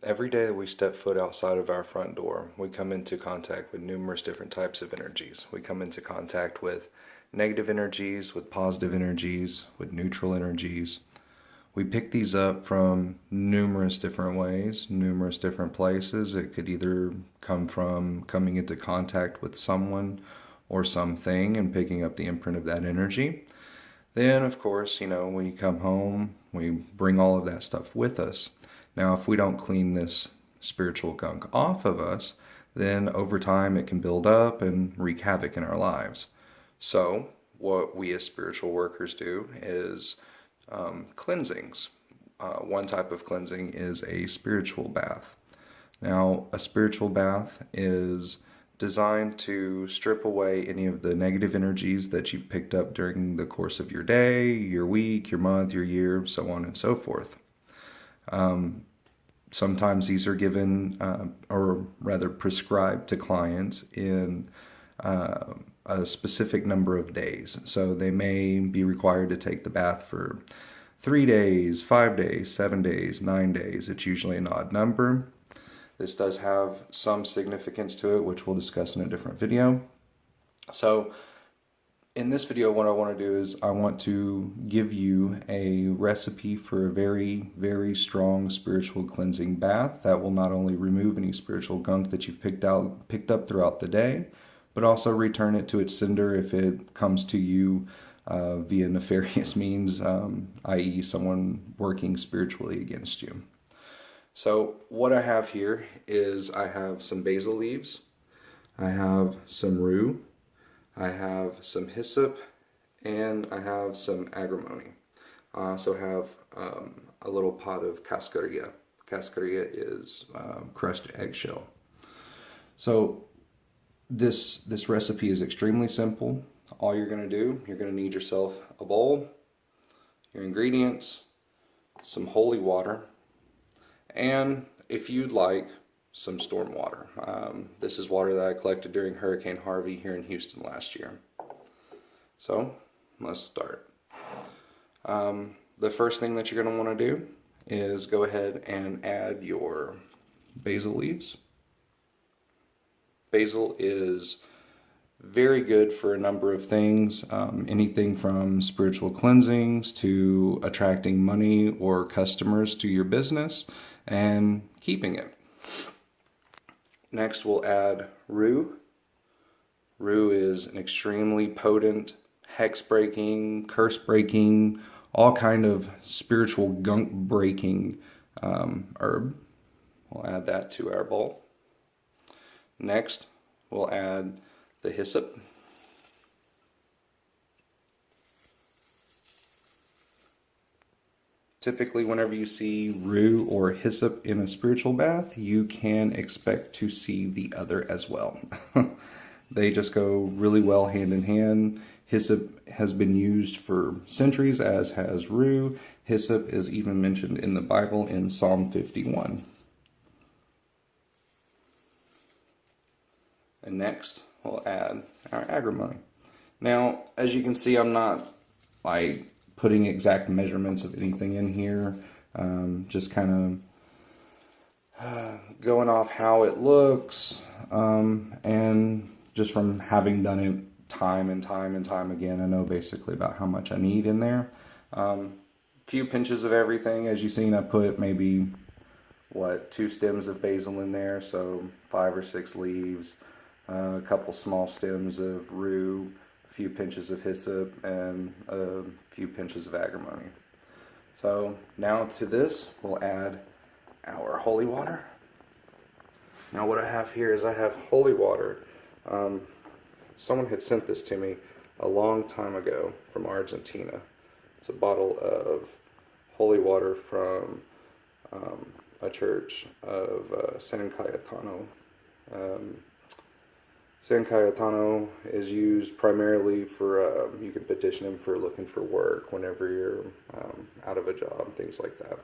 Every day that we step foot outside of our front door, we come into contact with numerous different types of energies. We come into contact with negative energies, with positive energies, with neutral energies. We pick these up from numerous different ways, numerous different places. It could either come from coming into contact with someone or something and picking up the imprint of that energy. Then, of course, when you come home, we bring all of that stuff with us. Now, if we don't clean this spiritual gunk off of us, then over time it can build up and wreak havoc in our lives. So, what we as spiritual workers do is cleansings. One type of cleansing is a spiritual bath. Now, a spiritual bath is designed to strip away any of the negative energies that you've picked up during the course of your day, your week, your month, your year, so on and so forth. Sometimes these are given, or rather prescribed to clients in a specific number of days. So they may be required to take the bath for 3 days, 5 days, 7 days, 9 days. It's usually an odd number. This does have some significance to it, which we'll discuss in a different video. So in this video, what I want to do is I want to give you a recipe for a very, very strong spiritual cleansing bath that will not only remove any spiritual gunk that you've picked up throughout the day, but also return it to its sender if it comes to you via nefarious means, i.e. someone working spiritually against you. So what I have here is I have some basil leaves, I have some rue, I have some hyssop, and I have some agrimony. I also have a little pot of cascarilla. Cascarilla is crushed eggshell. So this recipe is extremely simple. All you're going to do, you're going to need yourself a bowl, your ingredients, some holy water, and if you'd like, some storm water. This is water that I collected during Hurricane Harvey here in Houston last year. So let's start. The first thing that you're going to want to do is go ahead and add your basil leaves. Basil is very good for a number of things, anything from spiritual cleansings to attracting money or customers to your business and keeping it. Next, we'll add rue. Rue is an extremely potent, hex-breaking, curse-breaking, all kind of spiritual gunk-breaking herb. We'll add that to our bowl. Next, we'll add the hyssop. Typically, whenever you see rue or hyssop in a spiritual bath, you can expect to see the other as well. They just go really well hand in hand. Hyssop has been used for centuries, as has rue. Hyssop is even mentioned in the Bible in Psalm 51. And next, we'll add our agrimony. Now, as you can see, I'm not putting exact measurements of anything in here, just kind of going off how it looks, and just from having done it time and time and time again, I know basically about how much I need in there. Few pinches of everything. As you've seen, I put maybe 2 stems of basil in there, so 5 or 6 leaves, a couple small stems of rue, a few pinches of hyssop, and a few pinches of agrimony. So now to this, we'll add our holy water. Now what I have here is I have holy water. Someone had sent this to me a long time ago from Argentina. It's a bottle of holy water from a church of San Cayetano. San Cayetano is used primarily for, you can petition him for looking for work whenever you're out of a job, things like that.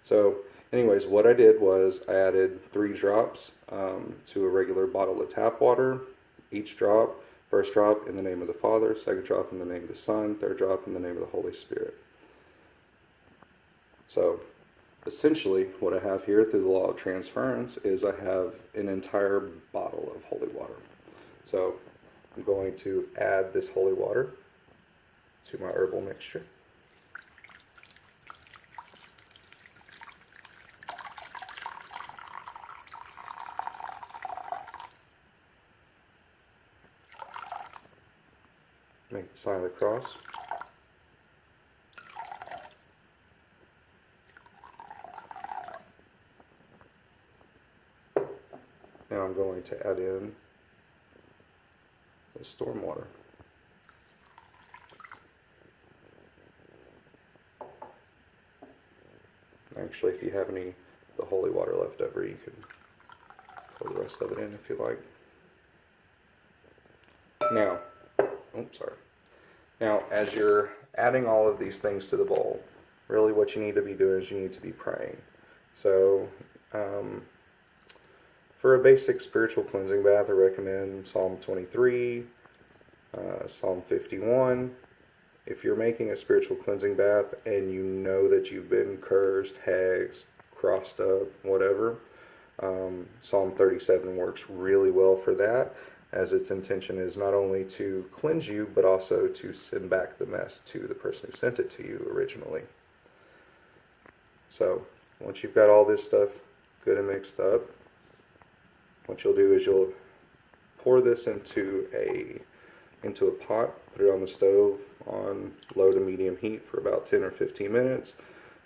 So anyways, what I did was I added 3 drops to a regular bottle of tap water. Each drop, first drop in the name of the Father, second drop in the name of the Son, third drop in the name of the Holy Spirit. So essentially what I have here through the law of transference is I have an entire bottle of holy water. So I'm going to add this holy water to my herbal mixture. Make the sign of the cross. Now I'm going to add in the storm water. Actually, if you have any of the holy water left over, you can pour the rest of it in if you like. Now, Now, as you're adding all of these things to the bowl, really what you need to be doing is you need to be praying. So, for a basic spiritual cleansing bath, I recommend Psalm 23, Psalm 51. If you're making a spiritual cleansing bath and you know that you've been cursed, hexed, crossed up, whatever, Psalm 37 works really well for that, as its intention is not only to cleanse you, but also to send back the mess to the person who sent it to you originally. So, once you've got all this stuff good and mixed up, what you'll do is you'll pour this into a pot, put it on the stove on low to medium heat for about 10 or 15 minutes,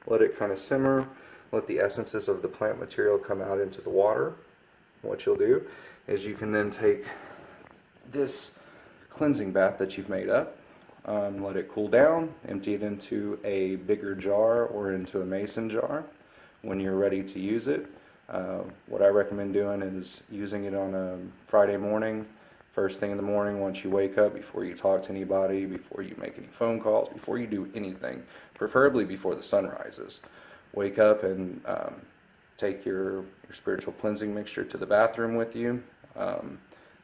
let it kind of simmer, let the essences of the plant material come out into the water. What you'll do is you can then take this cleansing bath that you've made up, let it cool down, empty it into a bigger jar or into a mason jar when you're ready to use it. What I recommend doing is using it on a Friday morning, first thing in the morning once you wake up, before you talk to anybody, before you make any phone calls, before you do anything, preferably before the sun rises. Wake up and take your spiritual cleansing mixture to the bathroom with you.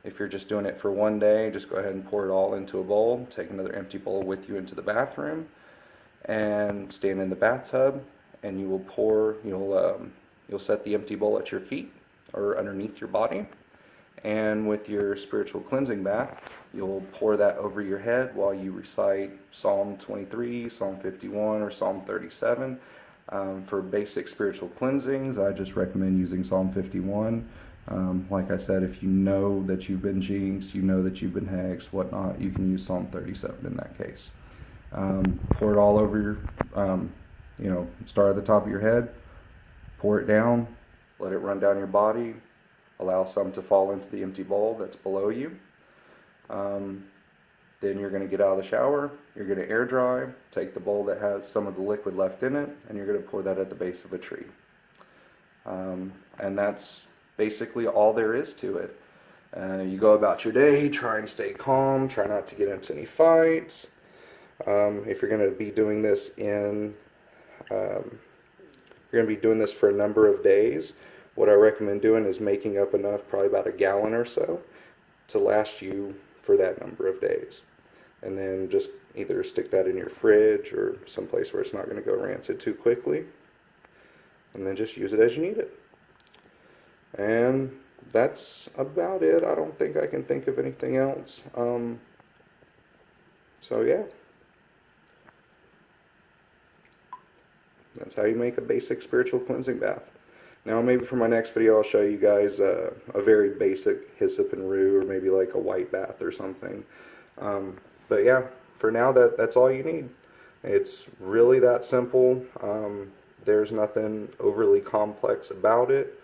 If you're just doing it for one day, just go ahead and pour it all into a bowl. Take another empty bowl with you into the bathroom and stand in the bathtub, and you will pour, you'll set the empty bowl at your feet or underneath your body, and with your spiritual cleansing bath, you'll pour that over your head while you recite Psalm 23, Psalm 51, or Psalm 37. For basic spiritual cleansings, I just recommend using Psalm 51. Like I said, if you know that you've been jinxed, you know that you've been hexed, whatnot, you can use Psalm 37 in that case. Pour it all over your, start at the top of your head, pour it down, let it run down your body, allow some to fall into the empty bowl that's below you. Then you're going to get out of the shower, you're going to air dry, take the bowl that has some of the liquid left in it, and you're going to pour that at the base of a tree. And that's basically all there is to it. You go about your day, try and stay calm, try not to get into any fights. If you're going to be doing this for a number of days, what I recommend doing is making up enough, probably about a gallon or so, to last you for that number of days. And then just either stick that in your fridge or someplace where it's not going to go rancid too quickly. And then just use it as you need it. And that's about it. I don't think I can think of anything else. So yeah. That's how you make a basic spiritual cleansing bath. Now maybe for my next video I'll show you guys a very basic hyssop and rue, or maybe like a white bath or something. But yeah, for now that's all you need. It's really that simple. There's nothing overly complex about it.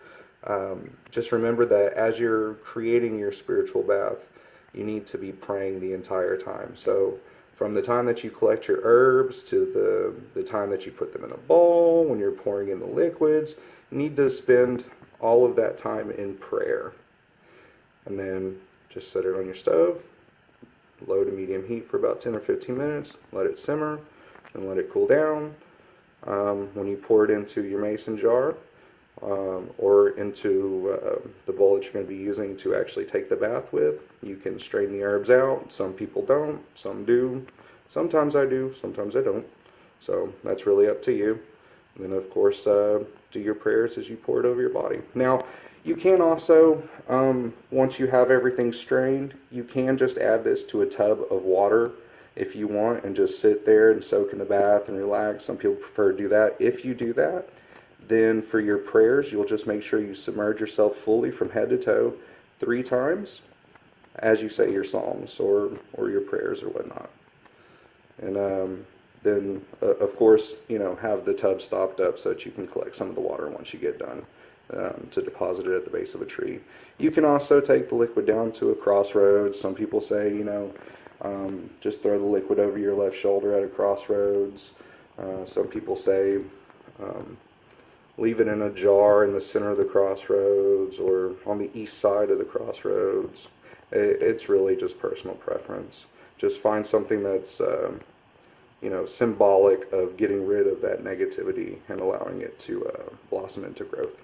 Just remember that as you're creating your spiritual bath, you need to be praying the entire time. So from the time that you collect your herbs to the time that you put them in a bowl, when you're pouring in the liquids, you need to spend all of that time in prayer. And then just set it on your stove, low to medium heat for about 10 or 15 minutes, let it simmer, and let it cool down. When you pour it into your mason jar, or into the bowl that you're going to be using to actually take the bath with, you can strain the herbs out. Some people don't, some do. Sometimes I do, sometimes I don't. So that's really up to you. And then, of course, do your prayers as you pour it over your body. Now, you can also, once you have everything strained, you can just add this to a tub of water if you want and just sit there and soak in the bath and relax. Some people prefer to do that. If you do that, then for your prayers, you'll just make sure you submerge yourself fully from head to toe 3 times as you say your psalms or your prayers or whatnot. And then, of course, you know, have the tub stopped up so that you can collect some of the water once you get done to deposit it at the base of a tree. You can also take the liquid down to a crossroads. Some people say, you know, just throw the liquid over your left shoulder at a crossroads. Some people say leave it in a jar in the center of the crossroads or on the east side of the crossroads. It's really just personal preference. Just find something that's you know, symbolic of getting rid of that negativity and allowing it to blossom into growth.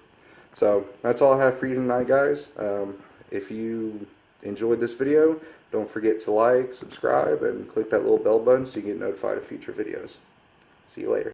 So that's all I have for you tonight, guys. If you enjoyed this video, don't forget to like, subscribe, and click that little bell button so you get notified of future videos. See you later.